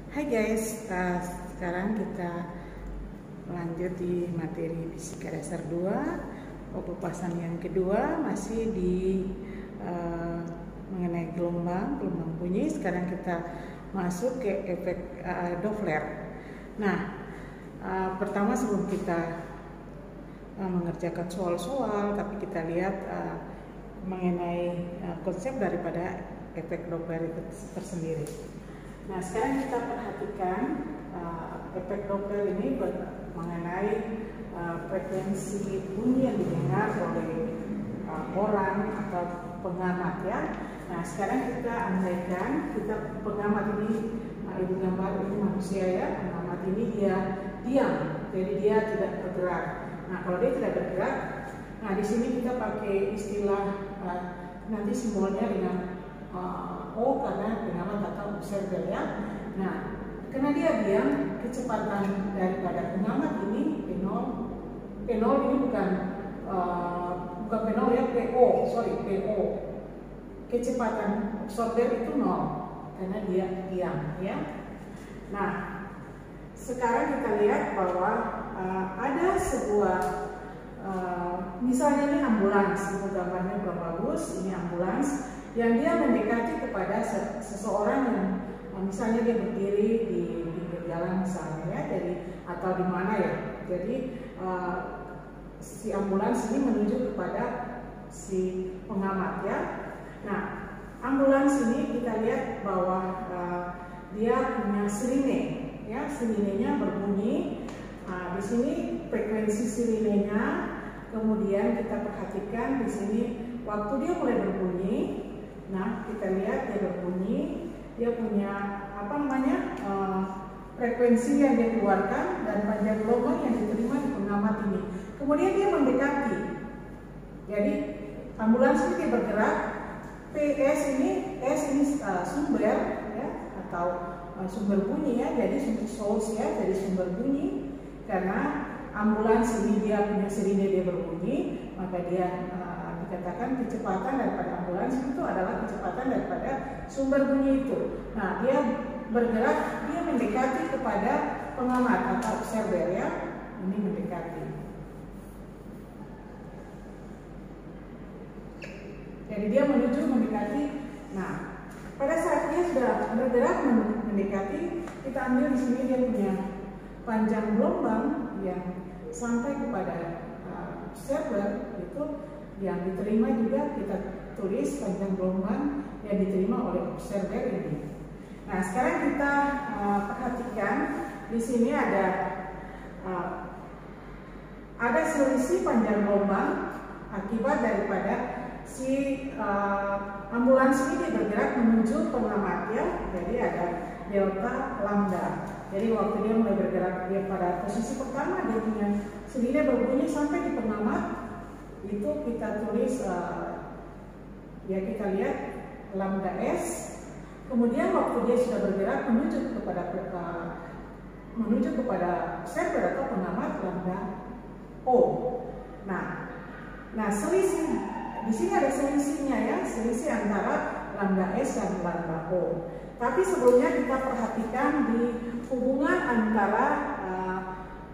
Hai guys, sekarang kita lanjut di materi fisika dasar 2. Pembahasan yang kedua masih di mengenai gelombang bunyi. Sekarang kita masuk ke efek Doppler. Nah, pertama sebelum kita mengerjakan soal-soal, tapi kita lihat mengenai konsep daripada efek Doppler itu tersendiri. Nah, sekarang kita perhatikan efek Doppler ini mengenai frekuensi bunyi yang didengar oleh orang atau pengamat ya. Nah, sekarang kita andaikan kita pengamat ini, ibu gambar ini manusia ya, pengamat ini dia diam, jadi dia tidak bergerak. Nah, kalau dia tidak bergerak, nah di sini kita pakai istilah nanti simbolnya dengan O karena pengamat atau observer ya. Nah, karena dia diam, kecepatan daripada pengamat ini P0 ini bukan P0 ya, PO. Kecepatan observer itu 0 karena dia diam ya. Nah, sekarang kita lihat bahwa ada sebuah misalnya ini ambulans, ini gambarnya belum bagus, ini ambulans yang dia mendekati kepada seseorang yang misalnya dia berdiri di pinggir jalan misalnya ya, jadi atau di mana ya. Jadi si ambulans ini menuju kepada si pengamat ya. Nah, ambulans ini kita lihat bahwa dia punya sirine ya, sirinenya berbunyi. Nah, di sini frekuensi sirinenya, kemudian kita perhatikan di sini waktu dia mulai berbunyi. Nah, kita lihat dia berbunyi, dia punya frekuensi yang dia keluarkan dan panjang gelombang yang diterima di pengamat ini. Kemudian dia mendekati. Jadi ambulans ini dia bergerak. PS ini, S ini sumber ya, atau sumber bunyi ya. Jadi sumber source ya, jadi sumber bunyi. Karena ambulans ini dia punya sirine, dia berbunyi, maka dia dikatakan kecepatan daripada ambulans itu adalah kecepatan daripada sumber bunyi itu. Nah, dia bergerak, dia mendekati kepada pengamat atau observer ya. Ini mendekati. Jadi dia menuju mendekati. Nah, pada saat dia sudah bergerak mendekati, kita ambil di sini dia punya panjang gelombang yang sampai kepada observer itu yang diterima juga kita tulis panjang gelombang yang diterima oleh observer ini. Nah, sekarang kita perhatikan di sini ada selisih panjang gelombang akibat daripada si ambulans ini bergerak menuju pengamat ya. Jadi ada delta lambda. Jadi waktu dia mulai bergerak dia pada posisi pertama dia punya sirine berbunyi sampai di pengamat. Itu kita tulis ya, kita lihat lambda S. Kemudian waktu dia sudah bergerak menuju kepada observer atau pengamat lambda O. Nah selisih di sini ada selisihnya ya, selisih antara lambda S dan lambda O. Tapi sebelumnya kita perhatikan di hubungan antara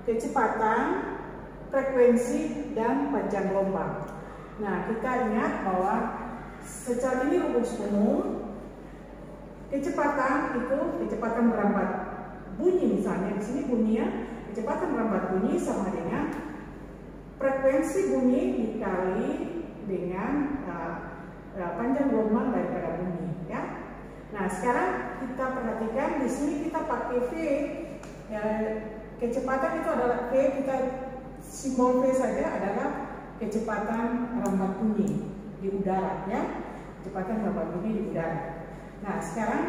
kecepatan, frekuensi, dan panjang gelombang. Nah, kita ingat bahwa secara ini rumus umum, kecepatan itu kecepatan merambat bunyi misalnya di sini bunyinya kecepatan merambat bunyi sama dengan frekuensi bunyi dikali dengan panjang gelombang daripada bunyi ya. Nah, sekarang kita perhatikan di sini kita pakai V ya, kecepatan itu adalah V, kita simbol V saja adalah kecepatan merambat bunyi di udara ya, kecepatan merambat bunyi di udara. Nah, sekarang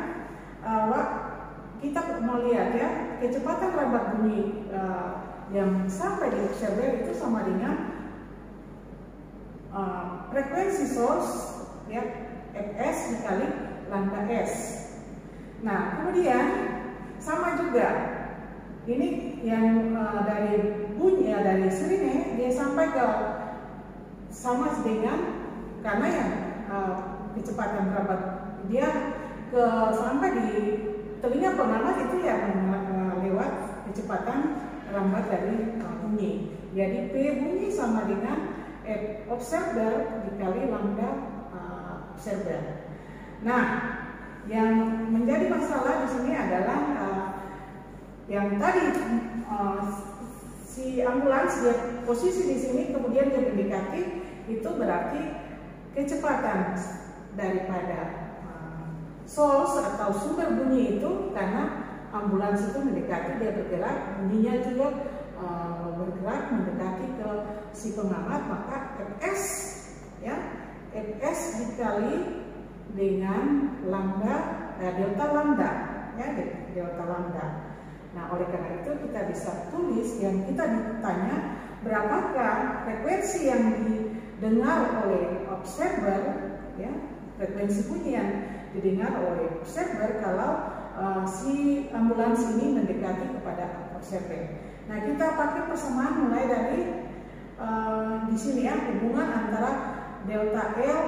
kita mau lihat ya, kecepatan merambat bunyi yang sampai di observer itu sama dengan frekuensi source ya, Fs dikali lambda S. Nah, kemudian sama juga ini yang dari bunyi ya, dari sirine dia sampai ke sama dengan karena yang kecepatan merambat dia sampai di telinga pengamat itu ya lambat dari bunyi. Jadi P bunyi sama dengan F observer dikali lambda observer. Nah, yang menjadi masalah di sini adalah yang tadi si ambulans dia posisi di sini kemudian dia mendekati, itu berarti kecepatan daripada source atau sumber bunyi itu, karena ambulans itu mendekati, dia bergerak, bunyinya juga bergerak mendekati ke si pengamat, maka Fs ya, Fs dikali dengan lambda, delta lambda ya, delta lambda. Nah, oleh karena itu kita bisa tulis, yang kita ditanya berapakah frekuensi yang didengar oleh observer ya, frekuensi bunyi yang didengar oleh observer kalau si ambulans ini mendekati kepada observer. Nah, kita pakai persamaan mulai dari di sini ya, hubungan antara delta L,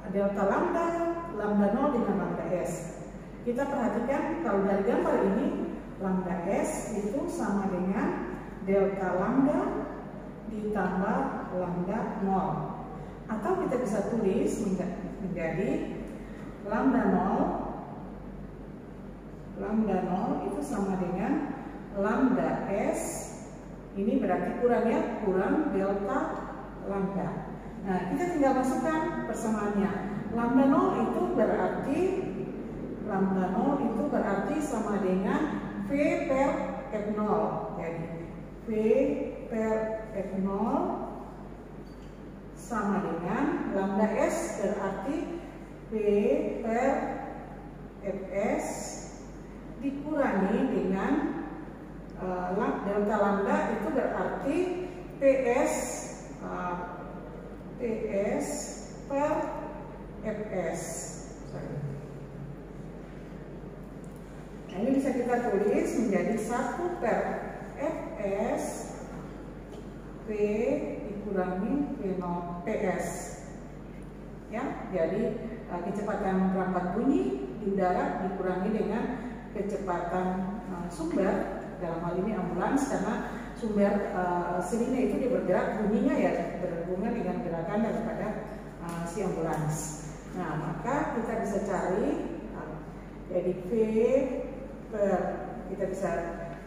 delta lambda, lambda 0 dengan lambda S. Kita perhatikan kalau dari gambar ini, lambda S itu sama dengan delta lambda ditambah lambda 0. Atau kita bisa tulis menjadi lambda 0 itu sama dengan lambda S, ini berarti kurangnya kurang delta lambda. Nah, kita tinggal masukkan persamaannya. Lambda 0 itu berarti sama dengan V per F0. Jadi V per F0 sama dengan lambda S berarti V per Fs dikurangi dengan delta lambda, itu berarti Ps per Fs. Nah, ini bisa kita tulis menjadi 1 per Fs P dikurangi V0 Ps ya. Jadi kecepatan perangkat bunyi di udara dikurangi dengan kecepatan sumber, dalam hal ini ambulans, karena sumber sirine itu dia bergerak, bunyinya ya berhubungan dengan gerakan daripada si ambulans. Nah, maka kita bisa cari jadi V per, kita bisa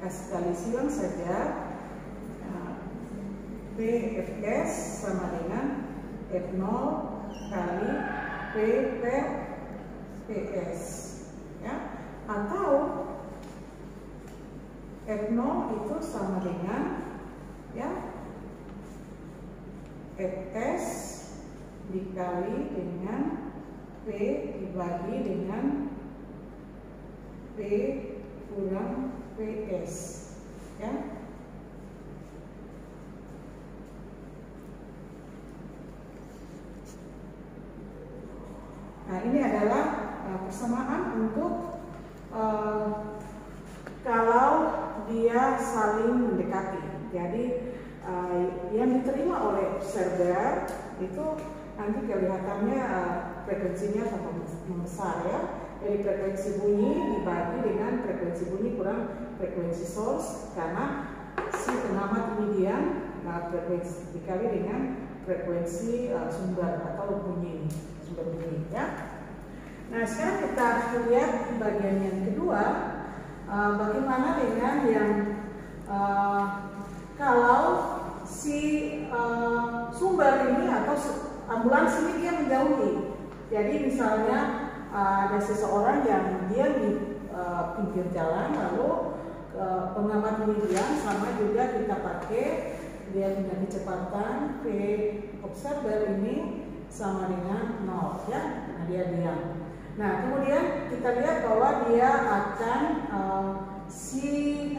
kasih kali silang saja, Pfs sama dengan F0 kali P per Ps ya, atau F0 itu sama dengan ya Fs dikali dengan P dibagi dengan P kurang Ps ya. Nah, ini adalah persamaan untuk kalau dia saling mendekati. Jadi yang diterima oleh observer itu nanti kelihatannya frekuensinya sama membesar ya. Jadi frekuensi bunyi dibagi dengan frekuensi bunyi kurang frekuensi source, karena si pengamat ini dia frekuensi dikali dengan frekuensi sumber atau bunyi, sumber bunyi ya. Nah, sekarang kita lihat di bagian yang kedua, bagaimana dengan yang kalau si sumber ini atau ambulans ini dia menjauhi. Jadi misalnya ada seseorang yang dia di pinggir jalan, lalu pengamat ini dia sama juga kita pakai, dia punya kecepatan P observer ini sama dengan 0 ya. Nah, dia diam. Nah, kemudian kita lihat bahwa dia akan si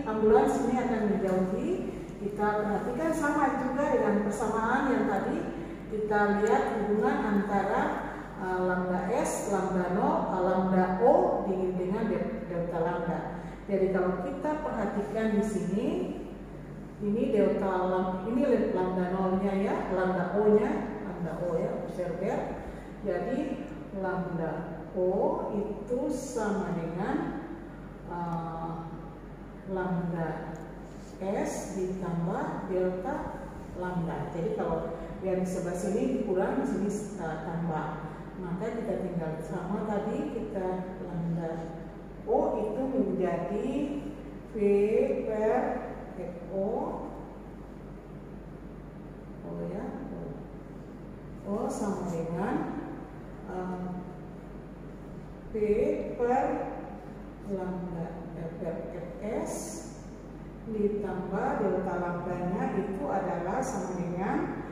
ambulans ini akan menjauhi. Kita perhatikan sama juga dengan persamaan yang tadi kita lihat hubungan antara lambda S, lambda 0, lambda O dengan delta lambda. Jadi kalau kita perhatikan di sini, ini delta lambda, ini lambda 0-nya ya, lambda O-nya, lambda O ya, observer. Jadi lambda O itu sama dengan lambda fs ditambah delta lambda. Jadi kalau yang sebelah sini dikurang, di sini tambah, maka kita tinggal sama tadi, kita lambda O itu menjadi V per FO, O sama dengan P per lambda per Fs ditambah delta lambdanya itu adalah sama dengan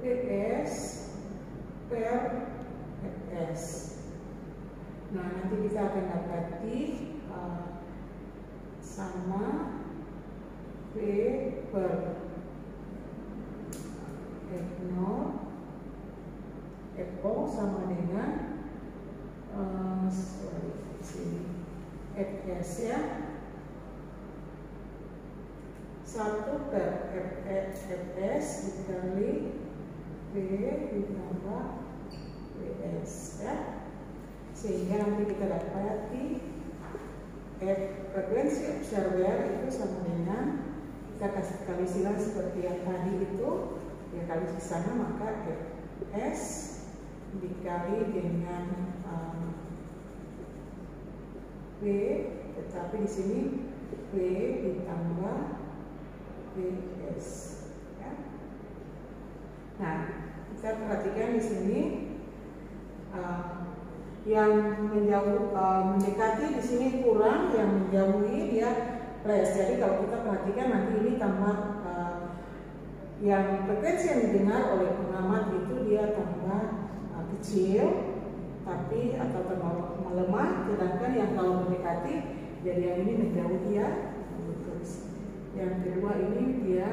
Ps per Fs. Nah, nanti kita akan dapati sama P per F0 Fo sama dengan Fs ya, 1 per Fs dikali P ditambah Ps ya, sehingga nanti kita dapati frekuensi observer itu sama dengan, kita kasih kali silang seperti yang tadi itu ya, kali di sana, maka Fs dikali dengan P, tetapi di sini P ditambah Ps ya. Nah, kita perhatikan di sini yang menjauh mendekati di sini kurang, yang menjauhi dia plus. Jadi kalau kita perhatikan nanti ini tambah yang frekuensi yang didengar oleh pengamat itu dia tambah kecil, tapi atau melemah, sedangkan yang kalau mendekati jadi yang ini menjauhi ya. Yang kedua ini dia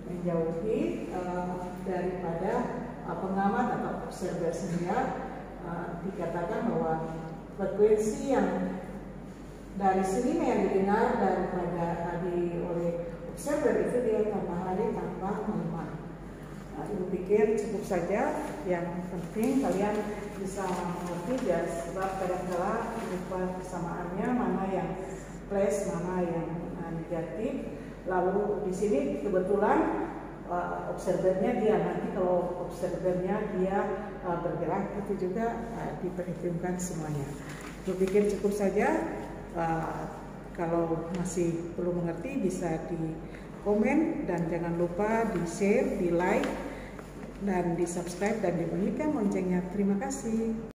menjauhi daripada pengamat atau observer, sehingga dikatakan bahwa frekuensi yang dari sini yang didengar daripada tadi oleh observer itu dia tambah hari tambah melemah. Ibu pikir cukup saja, yang penting kalian bisa mengerti ya, sebab kadang-kala lupa kesamaannya, mana yang plus, mana yang negatif. Lalu di sini kebetulan observernya dia, nanti kalau observernya dia bergerak itu juga diperhitungkan semuanya. Ibu pikir cukup saja. Kalau masih belum mengerti bisa di komen, dan jangan lupa di share, di like, dan di subscribe, dan dibunyikan loncengnya. Terima kasih.